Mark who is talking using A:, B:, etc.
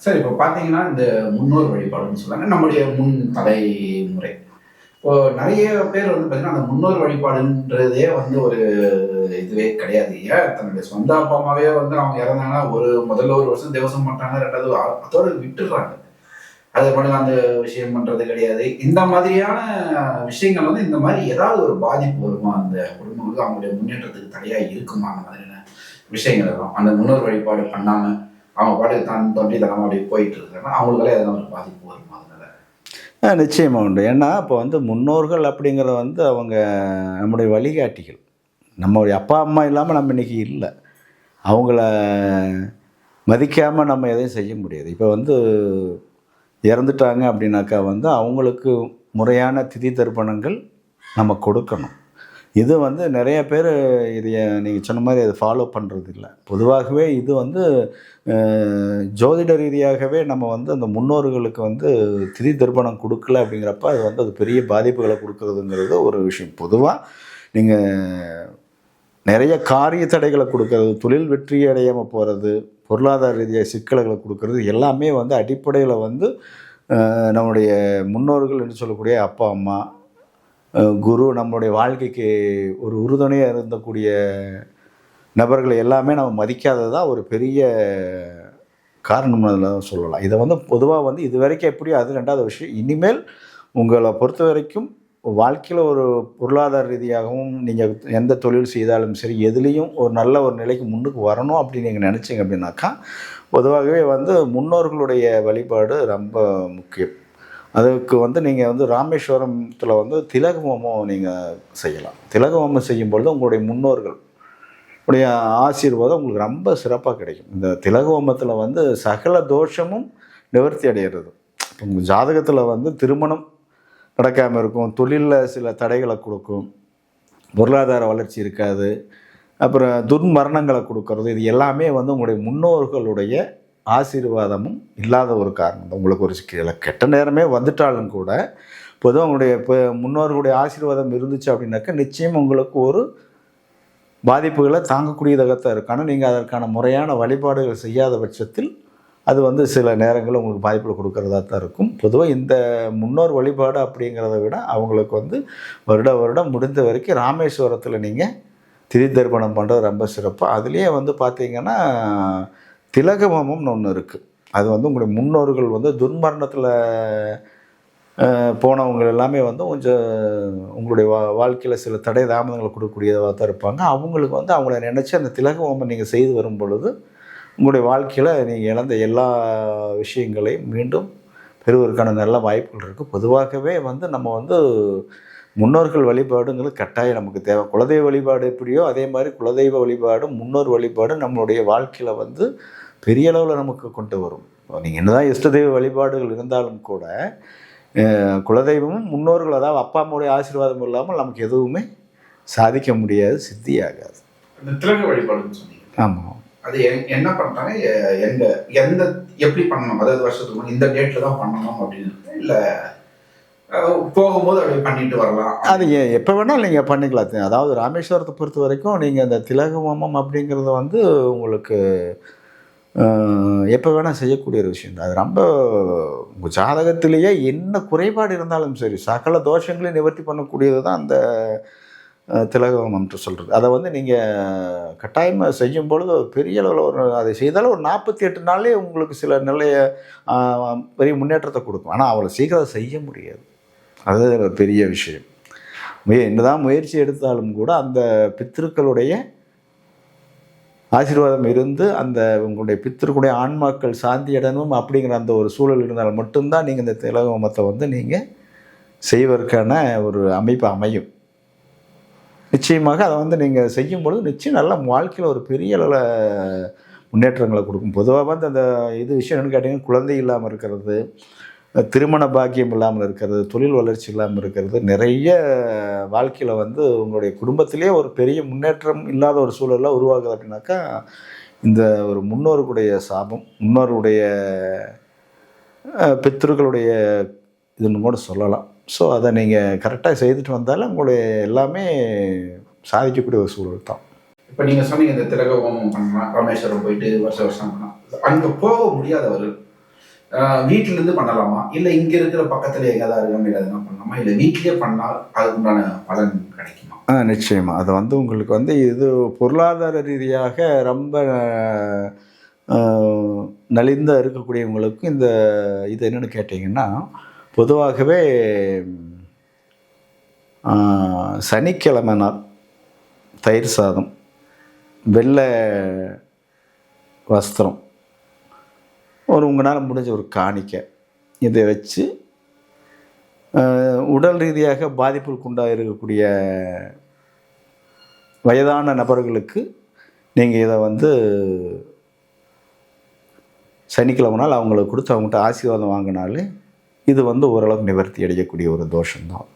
A: Sir இப்போ பார்த்தீங்கன்னா, இந்த முன்னோர் வழிபாடுன்னு சொல்றாங்க. நம்முடைய முன் தலைமுறை. இப்போ நெறைய பேர் வந்து பார்த்தீங்கன்னா, அந்த முன்னோர் வழிபாடுன்றதே வந்து ஒரு இதுவே கிடையாது. ஏன் தன்னுடைய சொந்த அப்பா, அம்மாவே வந்து அவங்க இறந்தாங்கன்னா, முதல்ல ஒரு வருஷம் திவசம் பண்றாங்க. 2வது அதோட விட்டுர்றாங்க. அது பாட்டுக்கு அந்த விஷயம் பண்றது கிடையாது. இந்த மாதிரியான விஷயங்கள் வந்து இந்த மாரி ஏதாவது ஒரு பாதிப்பு வருமா? அந்த குடும்பங்களுக்கு அவங்களுடைய முன்னேற்றத்துக்கு தடையா இருக்குமா? அந்த மாதிரியான விஷயங்கள் எல்லாம். அந்த முன்னோர் வழிபாடு பண்ணாம, அவங்க பாட்டுக்கு தான் தோன்றித்தனமா அப்படியே போயிட்டு இருக்காங்கன்னா, அவங்களுக்கெல்லாம் எதனா ஒரு பாதிப்பு வருமா அதனால?
B: நிச்சயமா உண்டு. ஏன்னா, இப்போ வந்து முன்னோர்கள் அப்படிங்கிறது வந்து அவங்க நம்முடைய வழிகாட்டிகள். நம்முடைய அப்பா, அம்மா இல்லாம நம்ம இன்னைக்கு இல்ல. அவங்கள மதிக்காம நம்ம எதையும் செய்ய முடியாது. இப்போ வந்து இறந்துட்டாங்க அப்படின்னாக்கா வந்து அவங்களுக்கு முறையான திதி தர்ப்பணங்கள் நம்ம கொடுக்கணும். இது வந்து நெறைய பேர் இதைய நீங்க சொன்ன மாரி அத ஃபாலோ பண்றதில்ல. பொதுவாகவே இது வந்து ஜோதிட ரீதியாகவே நம்ம வந்து அந்த முன்னோர்களுக்கு வந்து திதி தர்ப்பணம் குடுக்கல அப்படிங்கிறப்ப, அது வந்து அது பெரிய பாதிப்புகள குடுக்குறதுங்கிறது ஒரு விஷயம். பொதுவா நீங்க நெறைய காரிய தடைகள குடுக்கறது, தொழில் வெற்றி அடையாம போறது, பொருளாதார ரீதியா சிக்கல்கள குடுக்கறது எல்லாமே வந்து அடிப்படையில வந்து நம்முடைய முன்னோர்கள் என்று சொல்லக்கூடிய அப்பா, அம்மா, குரு நம்முடைய வாழ்க்கைக்கு ஒரு உறுதுணையா இருந்தக்கூடிய நபர்களை எல்லாமே நம்ம மதிக்காதது தான் ஒரு பெரிய காரணம் அதில் சொல்லலாம். இதை வந்து பொதுவாக வந்து இதுவரைக்கும் எப்படியோ அது 2வது விஷயம். இனிமேல் உங்களை பொறுத்த வரைக்கும் வாழ்க்கையில் ஒரு பொருளாதார ரீதியாகவும் நீங்கள் எந்த தொழில் செய்தாலும் சரி, எதுலேயும் ஒரு நல்ல ஒரு நிலைக்கு முன்னுக்கு வரணும் அப்படின்னு நீங்கள் நினச்சிங்க அப்படின்னாக்கா, பொதுவாகவே வந்து முன்னோர்களுடைய வழிபாடு ரொம்ப முக்கியம். அதுக்கு வந்து நீங்கள் வந்து ராமேஸ்வரத்தில் வந்து திலக ஹோமம் நீங்கள் செய்யலாம். திலக ஹோமம் செய்யும்பொழுது உங்களுடைய முன்னோர்கள் உடைய ஆசீர்வாதம் உங்களுக்கு ரொம்ப சிறப்பாக கிடைக்கும். இந்த திலக ஹோமத்தில் வந்து சகல தோஷமும் நிவர்த்தி அடைகிறது. இப்போ உங்கள் ஜாதகத்தில் வந்து திருமணம் நடக்காமல் இருக்கும், தொழிலில் சில தடைகளை கொடுக்கும், பொருளாதார வளர்ச்சி இருக்காது, அப்புறம் துர்மரணங்களை கொடுக்கறது, இது எல்லாமே வந்து உங்களுடைய முன்னோர்களுடைய ஆசீர்வாதமும் இல்லாத ஒரு காரணம் தான். உங்களுக்கு ஒரு கெட்ட நேரமே வந்துட்டாலும் கூட பொதுவாக உங்களுடைய இப்போ முன்னோர்களுடைய ஆசீர்வாதம் இருந்துச்சு அப்படின்னாக்கா நிச்சயம் உங்களுக்கு ஒரு பாதிப்புகளை தாங்கக்கூடியதாகத்தான் இருக்கும். ஆனால் நீங்கள் அதற்கான முறையான வழிபாடுகள் செய்யாத பட்சத்தில் அது வந்து சில நேரங்களில் உங்களுக்கு பாதிப்புகள் கொடுக்கறதா தான் இருக்கும். பொதுவாக இந்த முன்னோர் வழிபாடு அப்படிங்கிறத விட அவங்களுக்கு வந்து வருடம் முடிந்த வரைக்கும் ராமேஸ்வரத்தில் நீங்கள் திதி தர்ப்பணம் பண்ணுறது ரொம்ப சிறப்பு. அதுலேயே வந்து பார்த்திங்கன்னா திலக ஹோமம்னு ஒன்று இருக்குது. அது வந்து உங்களுடைய முன்னோர்கள் வந்து துர்மரணத்தில் போனவங்க எல்லாமே வந்து கொஞ்சம் உங்களுடைய வாழ்க்கையில் சில தடை தாமதங்களை கொடுக்கக்கூடியதாக தான் இருப்பாங்க. அவங்களுக்கு வந்து அவங்கள நினச்சி அந்த திலக ஹோமம் நீங்கள் செய்து வரும் பொழுது உங்களுடைய வாழ்க்கையில் நீங்கள் இழந்த எல்லா விஷயங்களையும் மீண்டும் பெறுவதற்கான நல்ல வாய்ப்புகள் இருக்குது. பொதுவாகவே வந்து நம்ம வந்து முன்னோர்கள் வழிபாடுங்கிறது கட்டாயம் நமக்கு தேவை. குலதெய்வ வழிபாடு எப்படியோ அதே மாதிரி குலதெய்வ வழிபாடும் முன்னோர் வழிபாடும் நம்மளுடைய வாழ்க்கையில் வந்து பெரிய அளவில் நமக்கு கொண்டு வரும். நீங்கள் என்னதான் இஷ்ட தெய்வ வழிபாடுகள் இருந்தாலும் கூட குலதெய்வமும் முன்னோர்கள் அதாவது அப்பா அம்மாவுடைய ஆசீர்வாதம் இல்லாமல் நமக்கு எதுவுமே சாதிக்க முடியாது, சித்தியாகாது.
A: இந்த திலக வழிபாடுன்னு சொன்னீங்க.
B: ஆமாம்.
A: அது என்ன பண்ணுறாங்க, எந்த எப்படி பண்ணணும், அதாவது வருஷத்துக்கு இந்த டேட்டில் தான் பண்ணணும் அப்படின்னு இல்லை போகும்போது அப்படி பண்ணிட்டு வரலாம்?
B: அது எப்போ வேணாலும் நீங்கள் பண்ணிக்கலாம். அதாவது ராமேஸ்வரத்தை பொறுத்த வரைக்கும் நீங்கள் அந்த திலக ஹோமம் அப்படிங்கிறது வந்து உங்களுக்கு எப்போ வேணால் செய்யக்கூடிய ஒரு விஷயம் தான். அது ரொம்ப உங்கள் ஜாதகத்திலேயே என்ன குறைபாடு இருந்தாலும் சரி சகல தோஷங்களையும் நிவர்த்தி பண்ணக்கூடியது தான் அந்த திலக ஹோமம்ன்று சொல்கிறது. அதை வந்து நீங்கள் கட்டாயமாக செய்யும் பொழுது பெரிய அளவில் அதை செய்தாலும் ஒரு 48 நாள்லேயே உங்களுக்கு சில நிலைய பெரிய முன்னேற்றத்தை கொடுக்கும். ஆனால் அவ்வளோ சீக்கிரம் செய்ய முடியாது. அது ஒரு பெரிய விஷயம். என்னதான் முயற்சி எடுத்தாலும் கூட அந்த பித்திருக்களுடைய ஆசீர்வாதம் இருந்து அந்த உங்களுடைய பித்திருக்குடைய ஆன்மாக்கள் சாந்தி அடையணும் அப்படிங்கிற அந்த ஒரு சூழல் இருந்தால் மட்டும்தான் நீங்கள் இந்த திலக ஹோமத்தை வந்து நீங்கள் செய்வதற்கான ஒரு அமைப்பு அமையும். நிச்சயமாக அதை வந்து நீங்கள் செய்யும் பொழுது நிச்சயம் நல்ல வாழ்க்கையில் ஒரு பெரிய அளவில் முன்னேற்றங்களை கொடுக்கும். பொதுவாக வந்து அந்த விஷயம் என்னென்னு கேட்டிங்கன்னா, குழந்தை இல்லாமல் இருக்கிறது, திருமண பாக்கியம் இல்லாமல் இருக்கிறது, தொழில் வளர்ச்சி இல்லாமல் இருக்கிறது, நிறைய வாழ்க்கையில் வந்து உங்களுடைய குடும்பத்திலே ஒரு பெரிய முன்னேற்றம் இல்லாத ஒரு சூழலாம் உருவாகுது அப்படின்னாக்கா இந்த ஒரு முன்னோர்களுடைய சாபம், முன்னோருடைய பித்திருக்களுடைய இதுன்னு கூட சொல்லலாம். ஸோ அதை நீங்கள் கரெக்டாக செய்துட்டு வந்தாலும் உங்களுடைய எல்லாமே சாதிக்கக்கூடிய ஒரு சூழல் தான்.
A: இப்போ நீங்கள் சொன்னீங்க இந்த திலக ஹோமம் பண்ணலாம், ராமேஸ்வரம் போயிட்டு வருஷம் பண்ணலாம். அங்கே போக முடியாதவர்கள் வீட்டுல இருந்து பண்ணலாமா, இல்ல இங்க இருக்கிற பக்கத்துல எங்கேயாவது அருகாமையில் எதனா பண்ணலாமா, இல்ல வீட்லயே பண்ணால் அதுக்குண்டான பலன் கிடைக்குமா?
B: நிச்சயமா. அது வந்து உங்களுக்கு வந்து இது பொருளாதார ரீதியாக ரொம்ப அ நலிந்த இருக்கக்கூடியவங்களுக்கு இந்த இது என்னன்னு கேட்டீங்கன்னா, பொதுவாகவே சனிக்கிழமை நாள் தயிர் சாதம், வெள்ளை வஸ்திரம், உங்களால் முடிஞ்ச ஒரு காணிக்கை இதை வச்சு உடல் ரீதியாக பாதிப்புக்குண்டாக இருக்கக்கூடிய வயதான நபர்களுக்கு நீங்கள் இதை வந்து சனிக்கிழமை நாள் அவங்களுக்கு கொடுத்து அவங்ககிட்ட ஆசீர்வாதம் வாங்கினாலே இது வந்து ஓரளவுக்கு நிவர்த்தி அடையக்கூடிய ஒரு தோஷம்தான்.